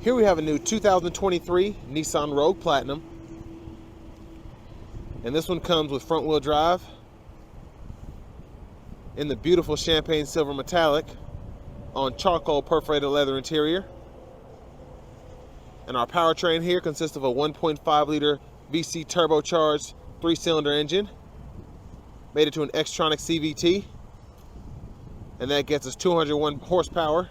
Here we have a new 2023 Nissan Rogue Platinum. And this one comes with front wheel drive in the beautiful champagne silver metallic on charcoal perforated leather interior. And our powertrain here consists of a 1.5 liter VC turbocharged 3-cylinder engine. Made it to an Xtronic CVT. And that gets us 201 horsepower,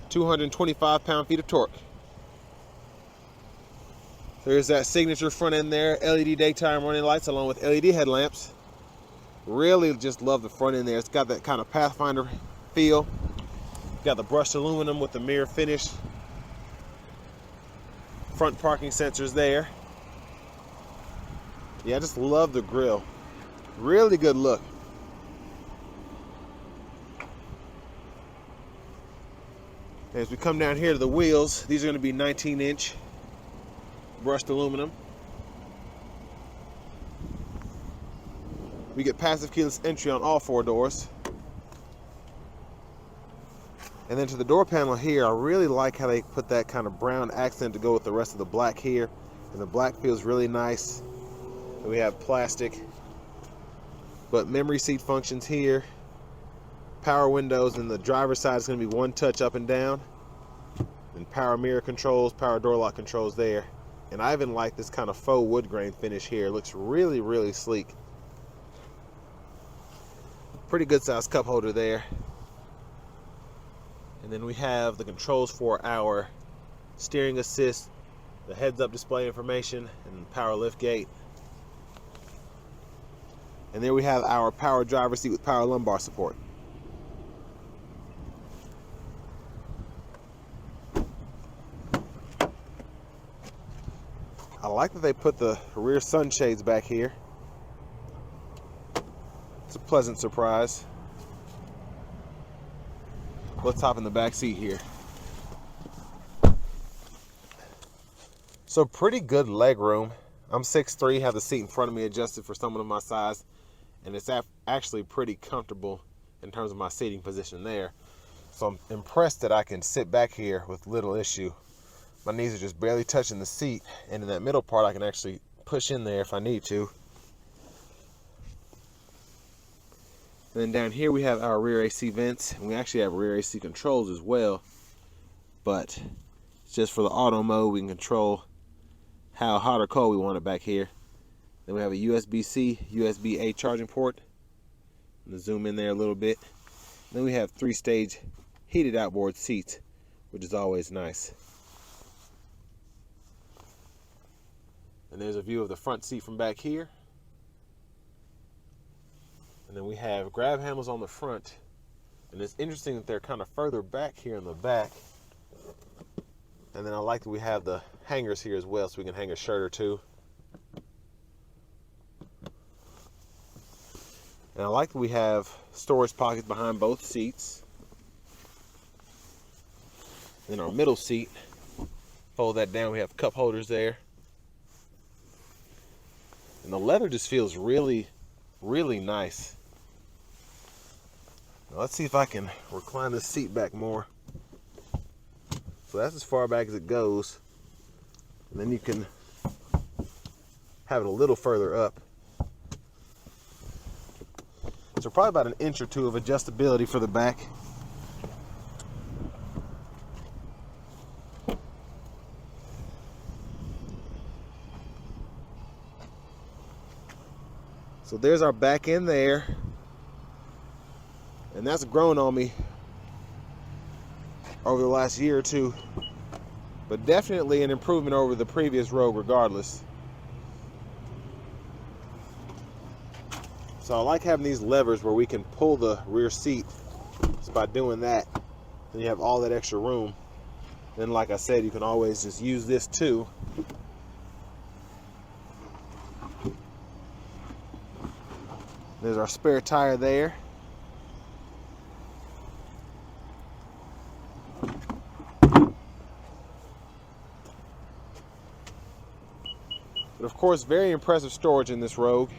225 pound-feet of torque. There's that signature front end there, LED daytime running lights along with LED headlamps. Really just love the front end there. It's got that kind of Pathfinder feel. Got the brushed aluminum with the mirror finish. Front parking sensors there. Yeah, I just love the grille. Really good look. As we come down here to the wheels, these are going to be 19-inch brushed aluminum. We get passive keyless entry on all 4 doors. And then to the door panel here, I really like how they put that kind of brown accent to go with the rest of the black here. And the black feels really nice. And we have plastic, but memory seat functions here. Power windows, and the driver's side is going to be one touch up and down. And power mirror controls, power door lock controls there. And I even like this kind of faux wood grain finish here. It looks really, really sleek. Pretty good sized cup holder there. And then we have the controls for our steering assist, the heads-up display information, and power lift gate. And there we have our power driver seat with power lumbar support. I like that they put the rear sunshades back here. It's a pleasant surprise. Let's hop in the back seat here. So pretty good leg room. I'm 6'3", have the seat in front of me adjusted for someone of my size, and it's actually pretty comfortable in terms of my seating position there. So I'm impressed that I can sit back here with little issue. My knees are just barely touching the seat, and in that middle part I can actually push in there if I need to. And then down here we have our rear AC vents, and we actually have rear AC controls as well, but it's just for the auto mode. We can control how hot or cold we want it back here. Then we have a USB-C, USB-A charging port. I'm gonna zoom in there a little bit. Then we have 3-stage heated outboard seats, which is always nice. And there's a view of the front seat from back here. And then we have grab handles on the front. And it's interesting that they're kind of further back here in the back. And then I like that we have the hangers here as well, so we can hang a shirt or two. And I like that we have storage pockets behind both seats. Then our middle seat, fold that down, we have cup holders there. And the leather just feels really, really nice. Now let's see if I can recline this seat back more. So that's as far back as it goes. And then you can have it a little further up. So probably about an inch or two of adjustability for the back. So there's our back end there. And that's grown on me over the last year or two. But definitely an improvement over the previous Rogue regardless. So I like having these levers where we can pull the rear seat. Just by doing that, then you have all that extra room. Then like I said, you can always just use this too. There's our spare tire there. But of course, very impressive storage in this Rogue.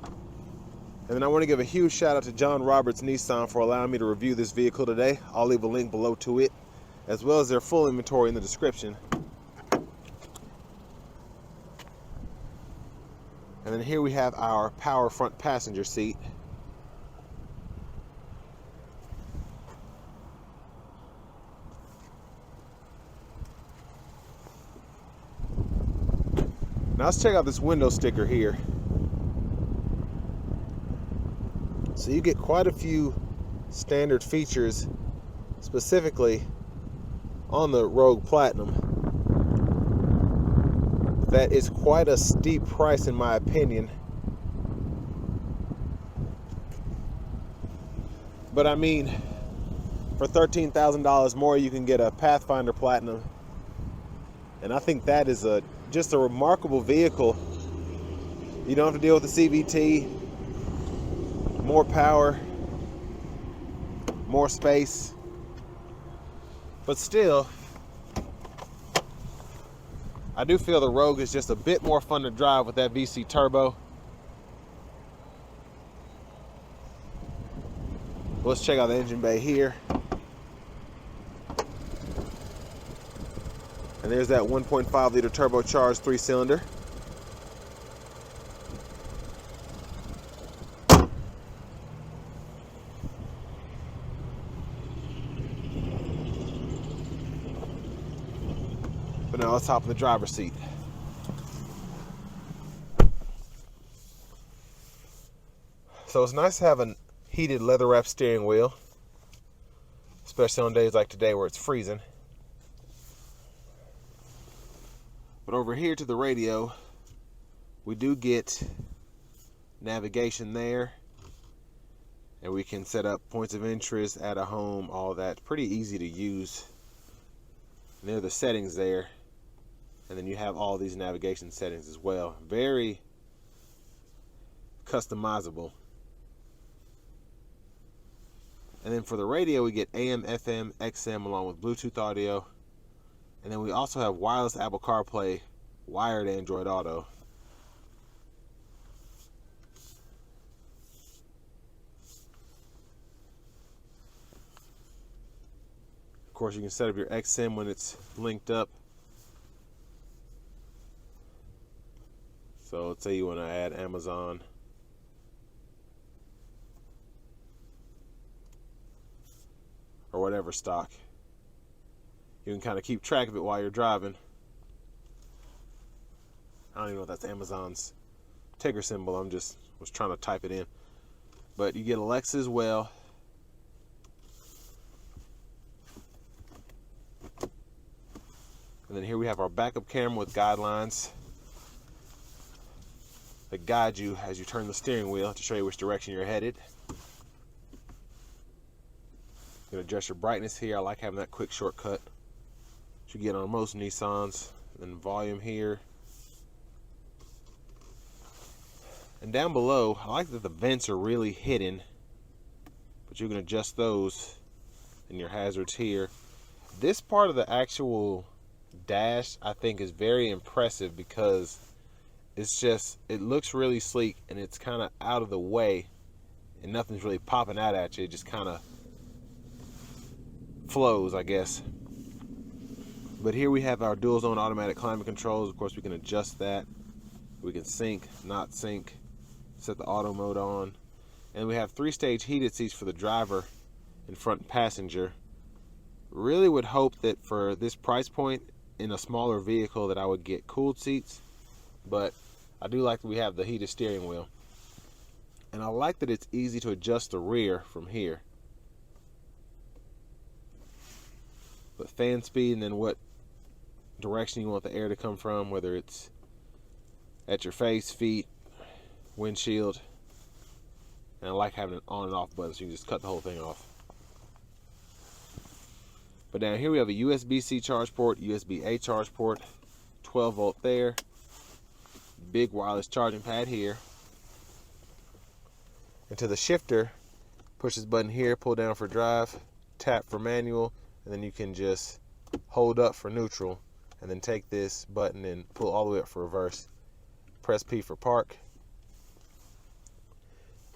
And then I want to give a huge shout out to John Roberts Nissan for allowing me to review this vehicle today. I'll leave a link below to it. as well as their full inventory in the description. And then here we have our power front passenger seat. Now let's check out this window sticker here. So you get quite a few standard features specifically on the Rogue Platinum. That is quite a steep price in my opinion. But I mean, for $13,000 more you can get a Pathfinder Platinum. And I think that is just a remarkable vehicle. You don't have to deal with the CVT, more power, more space, but still, I do feel the Rogue is just a bit more fun to drive with that VC turbo. Let's check out the engine bay here. And there's that 1.5 liter turbocharged 3-cylinder. But now let's hop in the driver's seat. So it's nice to have a heated leather wrapped steering wheel, especially on days like today where it's freezing. But over here to the radio, we do get navigation there, and we can set up points of interest, add a home, all that. Pretty easy to use. And there are the settings there, and then you have all these navigation settings as well. Very customizable. And then for the radio, we get AM, FM, XM along with Bluetooth audio. And then we also have wireless Apple CarPlay, wired Android Auto. Of course, you can set up your XM when it's linked up. So let's say you want to add Amazon. Or whatever stock. You can kind of keep track of it while you're driving. I don't even know if that's Amazon's ticker symbol. Was trying to type it in. But you get Alexa as well. And then here we have our backup camera with guidelines that guide you as you turn the steering wheel to show you which direction you're headed. You can adjust your brightness here. I like having that quick shortcut that you get on most Nissans. And then volume here. And down below, I like that the vents are really hidden, but you can adjust those and your hazards here. This part of the actual dash I think is very impressive because it looks really sleek and it's kind of out of the way and nothing's really popping out at you. It just kind of flows, I guess. But here we have our dual zone automatic climate controls. Of course, we can adjust that. We can sync, not sync, set the auto mode on. And we have 3-stage heated seats for the driver and front passenger. Really would hope that for this price point in a smaller vehicle that I would get cooled seats, but I do like that we have the heated steering wheel. And I like that it's easy to adjust the rear from here. But fan speed and then what direction you want the air to come from, whether it's at your face, feet, windshield. And I like having an on and off button so you can just cut the whole thing off. But down here we have a USB-C charge port, USB-A charge port, 12 volt there, big wireless charging pad here. And to the shifter, push this button here, pull down for drive, tap for manual, and then you can just hold up for neutral, and then take this button and pull all the way up for reverse. Press P for park.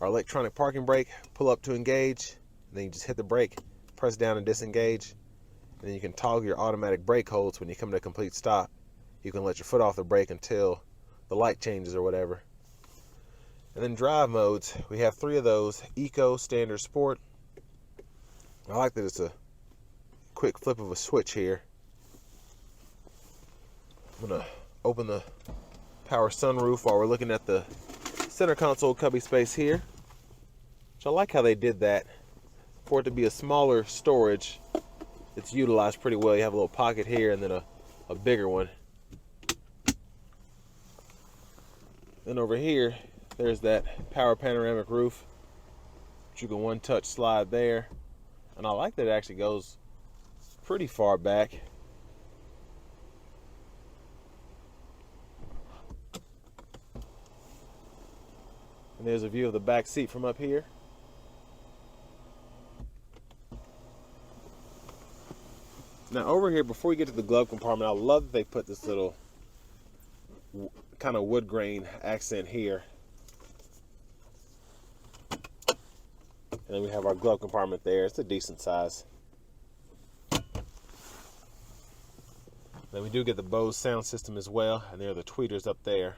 Our electronic parking brake, pull up to engage, and then you just hit the brake, press down and disengage. And then you can toggle your automatic brake holds when you come to a complete stop. You can let your foot off the brake until the light changes or whatever. And then drive modes, we have 3 of those: Eco, Standard, Sport. I like that it's a quick flip of a switch here. I'm gonna open the power sunroof while we're looking at the center console cubby space here. Which I like how they did that. For it to be a smaller storage, it's utilized pretty well. You have a little pocket here and then a bigger one. Then over here, there's that power panoramic roof, which you can one-touch slide there. And I like that it actually goes pretty far back. And there's a view of the back seat from up here. Now over here, before we get to the glove compartment, I love that they put this little kind of wood grain accent here. And then we have our glove compartment there. It's a decent size. Then we do get the Bose sound system as well, and there are the tweeters up there.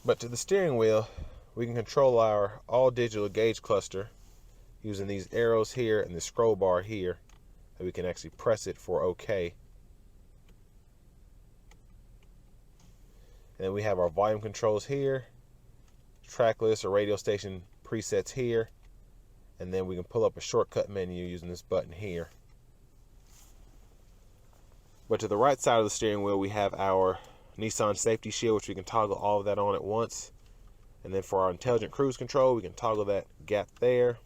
But to the steering wheel, we can control our all-digital gauge cluster using these arrows here and the scroll bar here, and we can actually press it for OK. And then we have our volume controls here, track list or radio station presets here, and then we can pull up a shortcut menu using this button here. But to the right side of the steering wheel, we have our Nissan safety shield, which we can toggle all of that on at once. And then for our intelligent cruise control, we can toggle that gap there.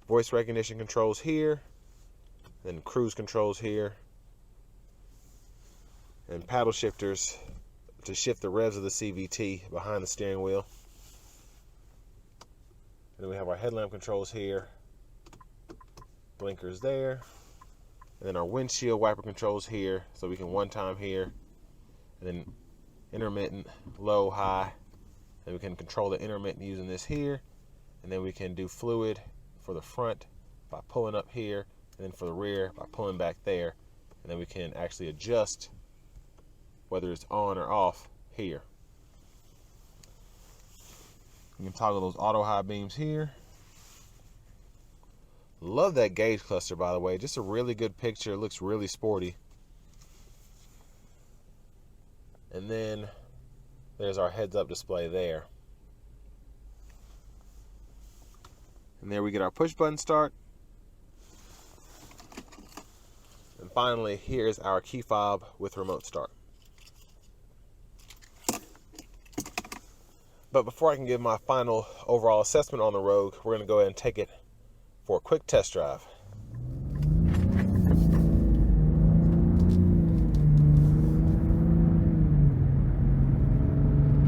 Voice recognition controls here, then cruise controls here, and paddle shifters to shift the revs of the CVT behind the steering wheel. And then we have our headlamp controls here, blinkers there, and then our windshield wiper controls here, so we can one time here, and then intermittent, low, high, and we can control the intermittent using this here, and then we can do fluid for the front by pulling up here, and then for the rear by pulling back there, and then we can actually adjust whether it's on or off here. You can toggle those auto high beams here. Love that gauge cluster, by the way. Just a really good picture. It looks really sporty. And then there's our heads-up display there. And there we get our push button start. And finally, here's our key fob with remote start. But before I can give my final overall assessment on the Rogue, we're going to go ahead and take it for a quick test drive.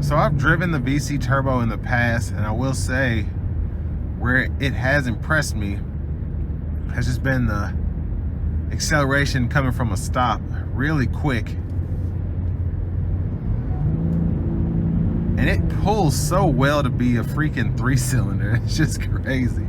So I've driven the VC Turbo in the past, and I will say where it has impressed me has just been the acceleration coming from a stop really quick. And it pulls so well to be a freaking 3-cylinder. It's just crazy.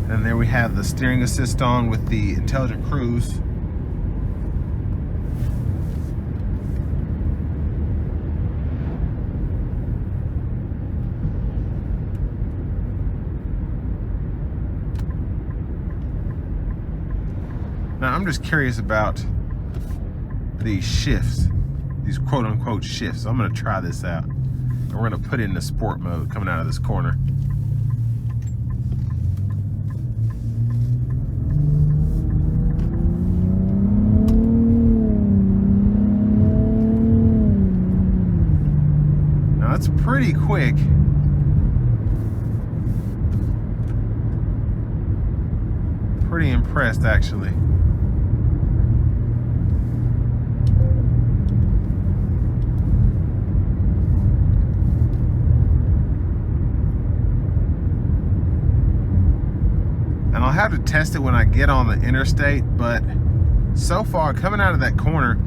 And there we have the steering assist on with the intelligent cruise. Now I'm just curious about these shifts, these quote-unquote shifts. So I'm gonna try this out. And we're gonna put it in the sport mode coming out of this corner. Now that's pretty quick. Pretty impressed, actually. And I'll have to test it when I get on the interstate, but so far, coming out of that corner,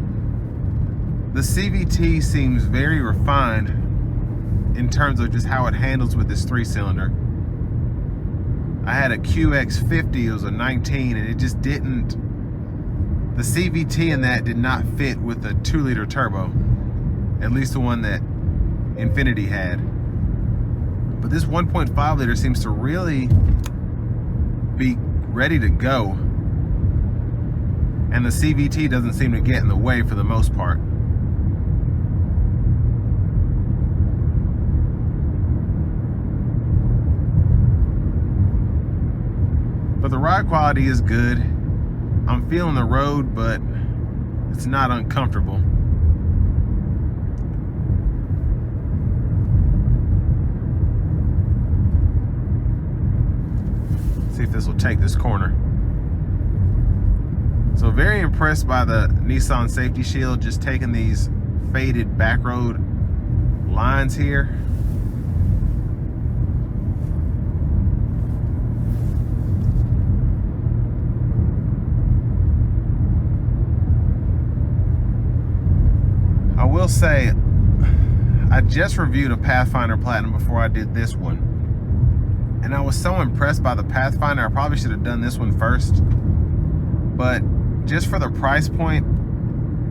the CVT seems very refined in terms of just how it handles with this 3-cylinder. I had a QX50, it was a 19, and it just didn't, the CVT in that did not fit with the 2-liter turbo, at least the one that Infiniti had. But this 1.5 liter seems to really be ready to go, and the CVT doesn't seem to get in the way for the most part. But the ride quality is good. I'm feeling the road, but it's not uncomfortable. See if this will take this corner. So very impressed by the Nissan safety shield, just taking these faded back road lines here. I will say, I just reviewed a Pathfinder Platinum before I did this one, and I was so impressed by the Pathfinder. I probably should have done this one first, but just for the price point,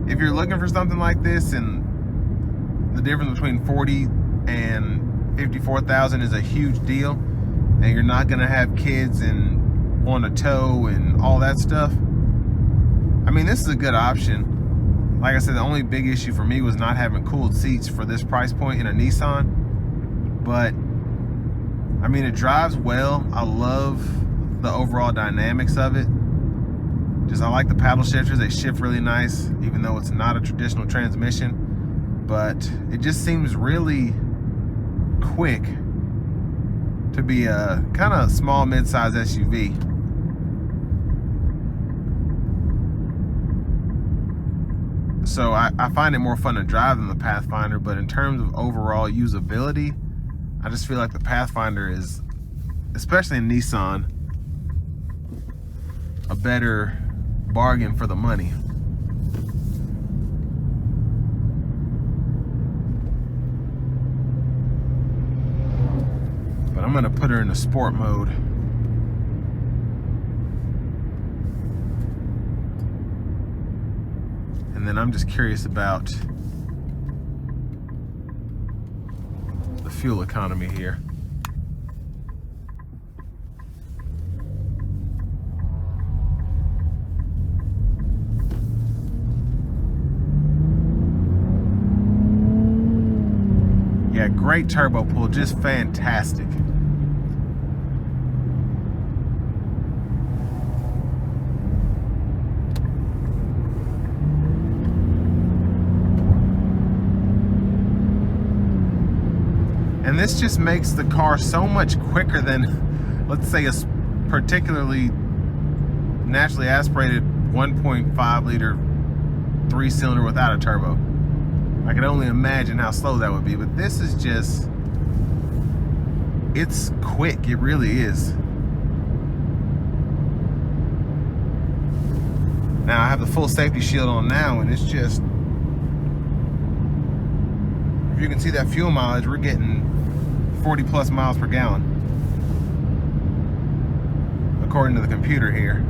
if you're looking for something like this, and the difference between 40 and 54,000 is a huge deal, and you're not gonna have kids and want to tow and all that stuff, I mean, this is a good option. Like I said, the only big issue for me was not having cooled seats for this price point in a Nissan. But, I mean, it drives well. I love the overall dynamics of it. Just, I like the paddle shifters. They shift really nice, even though it's not a traditional transmission. But it just seems really quick to be a kind of small mid-size SUV. So I find it more fun to drive than the Pathfinder, but in terms of overall usability, I just feel like the Pathfinder is, especially in Nissan, a better bargain for the money. But I'm gonna put her in a sport mode. And then I'm just curious about the fuel economy here. Yeah, great turbo pull, just fantastic. And this just makes the car so much quicker than, let's say, a particularly naturally aspirated 1.5 liter 3-cylinder without a turbo. I can only imagine how slow that would be, but this is just, it's quick, it really is. Now I have the full safety shield on now, and it's just, if you can see that fuel mileage, we're getting 40 plus miles per gallon, according to the computer here.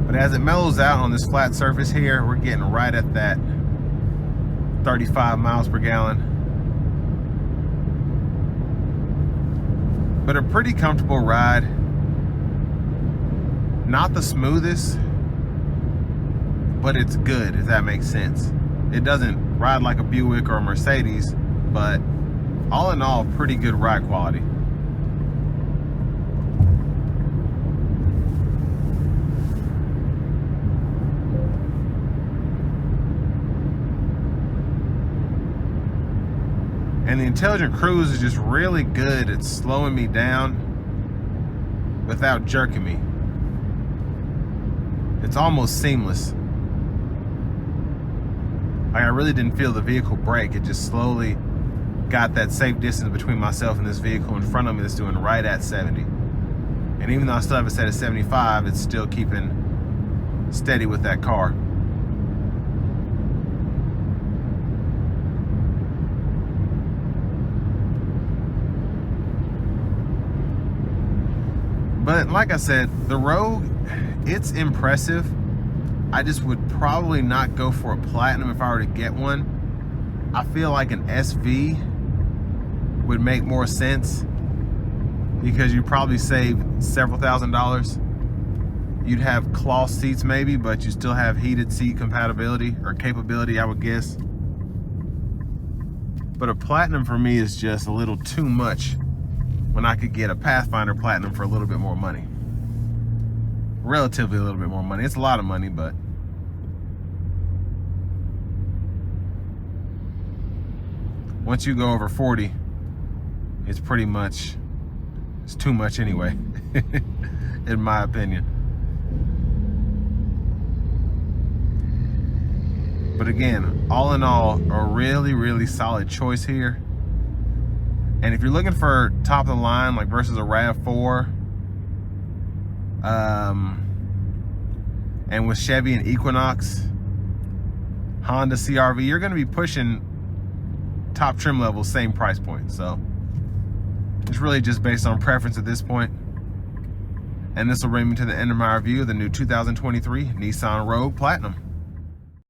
But as it mellows out on this flat surface here, we're getting right at that 35 miles per gallon. But a pretty comfortable ride. Not the smoothest, but it's good, if that makes sense. It doesn't ride like a Buick or a Mercedes, but all in all, pretty good ride quality. And the intelligent cruise is just really good at slowing me down without jerking me. It's almost seamless. Like, I really didn't feel the vehicle brake. It just slowly got that safe distance between myself and this vehicle in front of me that's doing right at 70. And even though I still have it set at 75, it's still keeping steady with that car. But like I said, the Rogue, it's impressive. I just would probably not go for a Platinum if I were to get one. I feel like an SV would make more sense because you'd probably save several $1,000s. You'd have cloth seats maybe, but you still have heated seat compatibility or capability, I would guess. But a Platinum for me is just a little too much when I could get a Pathfinder Platinum for a little bit more money. Relatively a little bit more money. It's a lot of money, but once you go over 40, it's pretty much, it's too much anyway, in my opinion. But again, all in all, a really, really solid choice here. And if you're looking for top of the line, like versus a RAV4, and with Chevy and Equinox, Honda CR-V, you're going to be pushing top trim levels, same price point. So it's really just based on preference at this point. And this will bring me to the end of my review of the new 2023 Nissan Rogue Platinum.